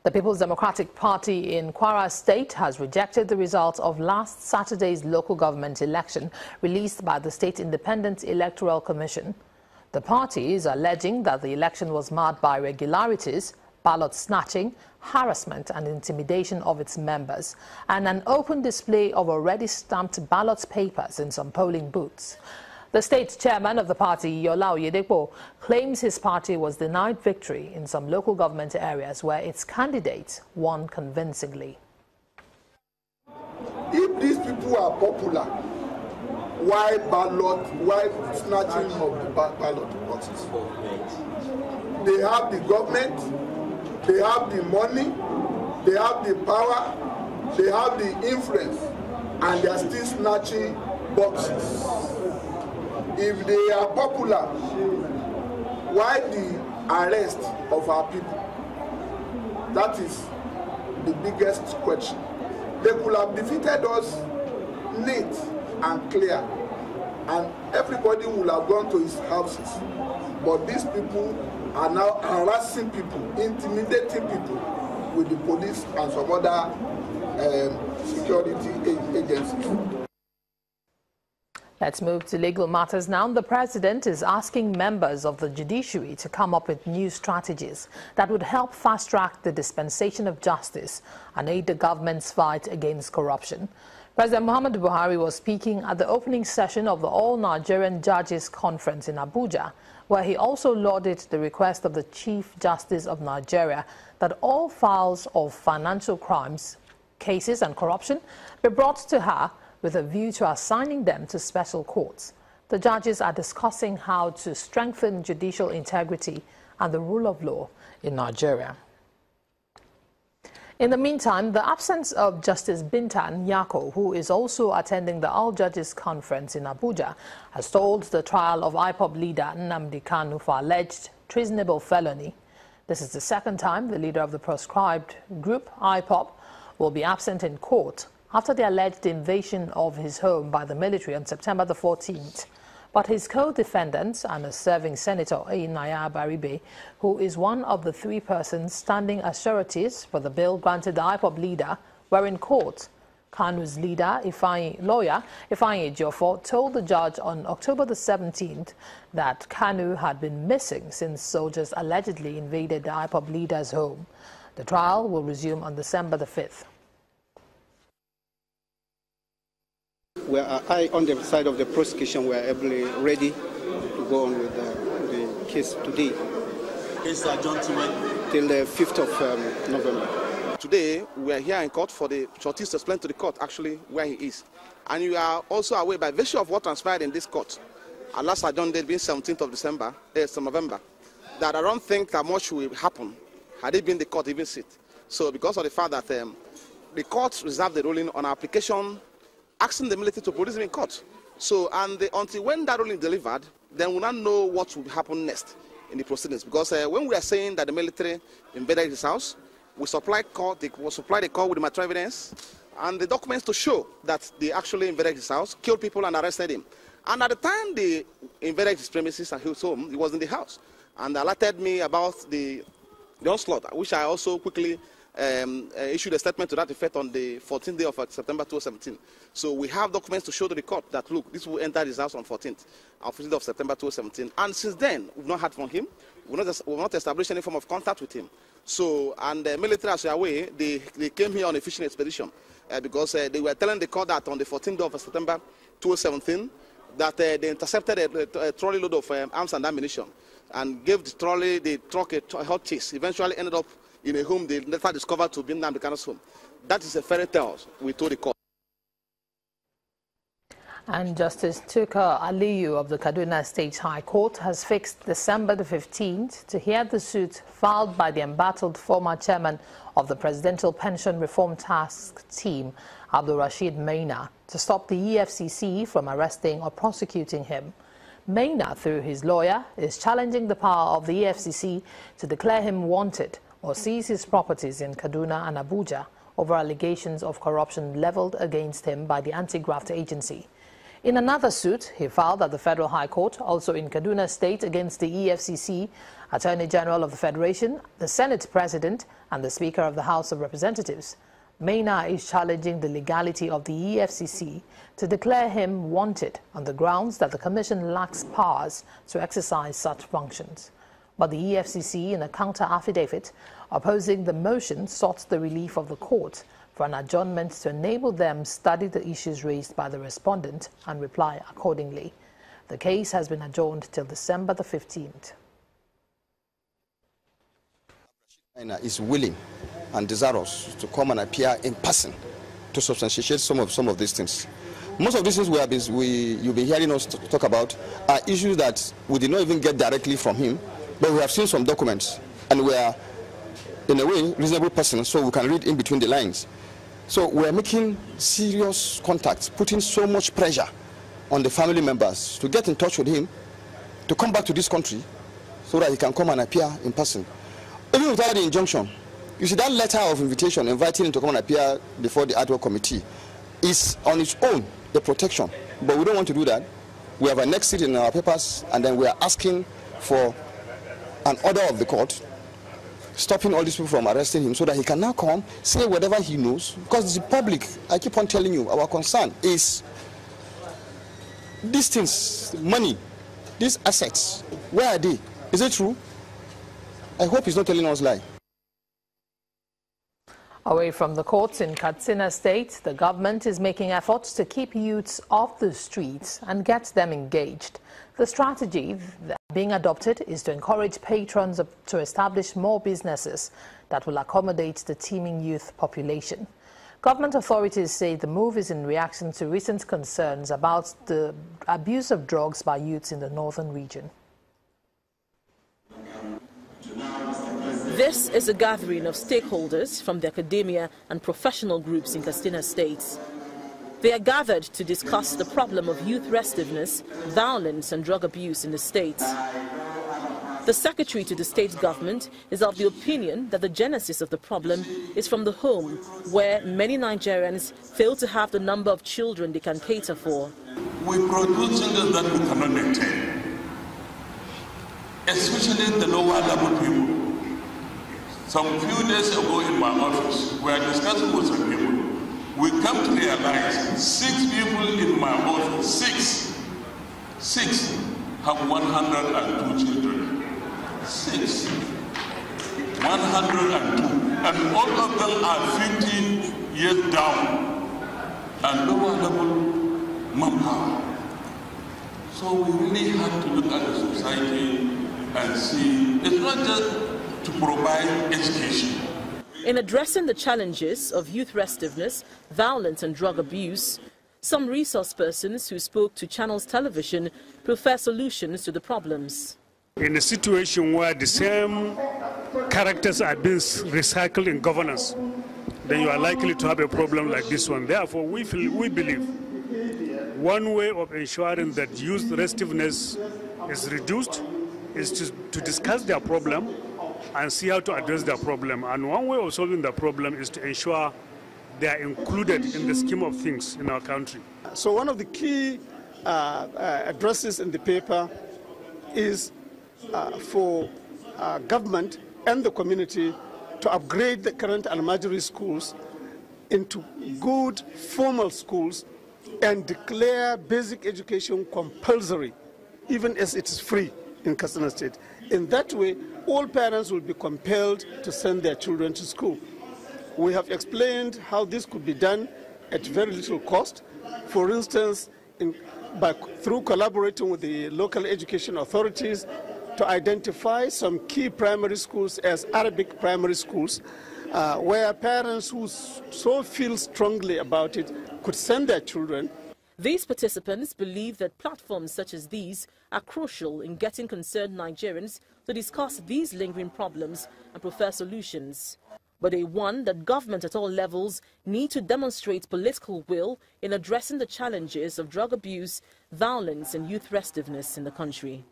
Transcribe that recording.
The People's Democratic Party in Kwara State has rejected the results of last Saturday's local government election released by the State Independent Electoral Commission. The party is alleging that the election was marred by irregularities, ballot snatching, harassment and intimidation of its members, and an open display of already stamped ballot papers in some polling booths. The state chairman of the party, Yola Oyedepo, claims his party was denied victory in some local government areas where its candidates won convincingly. If these people are popular, why snatching of the ballot boxes? They have the government, they have the money, they have the power, they have the influence, and they are still snatching boxes. If they are popular, why the arrest of our people? That is the biggest question. They could have defeated us neat and clear, and everybody would have gone to his houses. But these people are now harassing people, intimidating people with the police and some other security agencies. Let's move to legal matters now. The president is asking members of the judiciary to come up with new strategies that would help fast-track the dispensation of justice and aid the government's fight against corruption. President Muhammadu Buhari was speaking at the opening session of the All-Nigerian Judges Conference in Abuja, where he also lauded the request of the Chief Justice of Nigeria that all files of financial crimes, cases and corruption be brought to her with a view to assigning them to special courts. The judges are discussing how to strengthen judicial integrity and the rule of law in Nigeria. In the meantime, the absence of Justice Bintan Nyako, who is also attending the All Judges Conference in Abuja, has stalled the trial of IPOB leader Nnamdi Kanu for alleged treasonable felony. This is the second time the leader of the proscribed group, IPOB, will be absent in court after the alleged invasion of his home by the military on September the 14th. But his co-defendants and a serving senator, Naya Baribe, who is one of the three persons standing as sureties for the bill granted the IPOB leader, were in court. Kanu's lawyer, Ifeanyi Ejiofor, told the judge on October the 17th that Kanu had been missing since soldiers allegedly invaded the IPOB leader's home. The trial will resume on December the 5th. I, on the side of the prosecution, we are ready to go on with the case today. Case adjourned till the 5th of November. Today, we are here in court for the shorties to explain to the court actually where he is. And you are also aware, by virtue of what transpired in this court, our last adjourned date being 17th of November, that I don't think that much will happen had it been the court even sit. So because of the fact that the court reserved the ruling on our application asking the military to produce him in court. So, until when that ruling delivered, then we'll not know what will happen next in the proceedings. Because when we are saying that the military invaded his house, we supply the court with the material evidence and the documents to show that they actually invaded his house, killed people and arrested him. And at the time they invaded his premises and his home, he was in the house. And alerted me about the onslaught, which I also quickly issued a statement to that effect on the 14th day of September 2017. So we have documents to show to the court that, look, this will enter his house on 14th of September 2017. And since then, we've not heard from him. We've not established any form of contact with him. So, and the military, as you are aware, they came here on a fishing expedition because they were telling the court that on the 14th of September 2017, that they intercepted a trolley load of arms and ammunition and gave the truck a hot chase. Eventually ended up in a home they later discovered to be Nnamdi Kanu's home. That is a fairy tale we told the court. And Justice Tuka Aliyu of the Kaduna State High Court has fixed December the 15th to hear the suit filed by the embattled former chairman of the Presidential Pension Reform Task Team, Abdul Rashid Maina, to stop the EFCC from arresting or prosecuting him. Maina, through his lawyer, is challenging the power of the EFCC to declare him wanted or seize his properties in Kaduna and Abuja over allegations of corruption leveled against him by the anti-graft agency. In another suit he filed at the Federal High Court, also in Kaduna State, against the EFCC, Attorney General of the Federation, the Senate President and the Speaker of the House of Representatives, Maina is challenging the legality of the EFCC to declare him wanted on the grounds that the Commission lacks powers to exercise such functions. But the EFCC, in a counter-affidavit opposing the motion, sought the relief of the court for an adjournment to enable them study the issues raised by the respondent and reply accordingly. The case has been adjourned till December the 15th. Maina is willing and desirous to come and appear in person to substantiate some of these things. Most of these things you've been hearing us talk about are issues that we did not even get directly from him, but we have seen some documents and we are, in a way, reasonable persons, so we can read in between the lines. So we are making serious contacts, putting so much pressure on the family members to get in touch with him, to come back to this country so that he can come and appear in person. Even without the injunction, you see, that letter of invitation inviting him to come and appear before the ad hoc committee is on its own the protection. But we don't want to do that. We have annexed it in our papers, and then we are asking for an order of the court stopping all these people from arresting him so that he can now come, say whatever he knows. Because the public, I keep on telling you, our concern is these things, money, these assets, where are they? Is it true? I hope he's not telling us lie. Away from the courts in Katsina State, the government is making efforts to keep youths off the streets and get them engaged. The strategy being adopted is to encourage patrons to establish more businesses that will accommodate the teeming youth population. Government authorities say the move is in reaction to recent concerns about the abuse of drugs by youths in the northern region. This is a gathering of stakeholders from the academia and professional groups in Katsina State. They are gathered to discuss the problem of youth restiveness, violence and drug abuse in the state. The secretary to the state government is of the opinion that the genesis of the problem is from the home, where many Nigerians fail to have the number of children they can cater for. We produce children that we cannot maintain, especially the lower level people. Some few days ago in my office, we are discussing with some people. We come to realize 6 people in my office, six have 102 children. 6. 102. And all of them are 15 years down and lower level manpower. So we really have to look at the society and see it's not just to provide education. In addressing the challenges of youth restiveness, violence and drug abuse, some resource persons who spoke to Channels Television prefer solutions to the problems. In a situation where the same characters are being recycled in governance, then you are likely to have a problem like this one. Therefore, we believe one way of ensuring that youth restiveness is reduced is to discuss their problem and see how to address their problem. And one way of solving the problem is to ensure they are included in the scheme of things in our country. So one of the key addresses in the paper is for government and the community to upgrade the current elementary schools into good formal schools and declare basic education compulsory, even as it is free in Katsina State. In that way, all parents will be compelled to send their children to school. We have explained how this could be done at very little cost. For instance, through collaborating with the local education authorities to identify some key primary schools as Arabic primary schools, where parents who so feel strongly about it could send their children. These participants believe that platforms such as these are crucial in getting concerned Nigerians to discuss these lingering problems and prefer solutions. But they warn that government at all levels need to demonstrate political will in addressing the challenges of drug abuse, violence and youth restiveness in the country.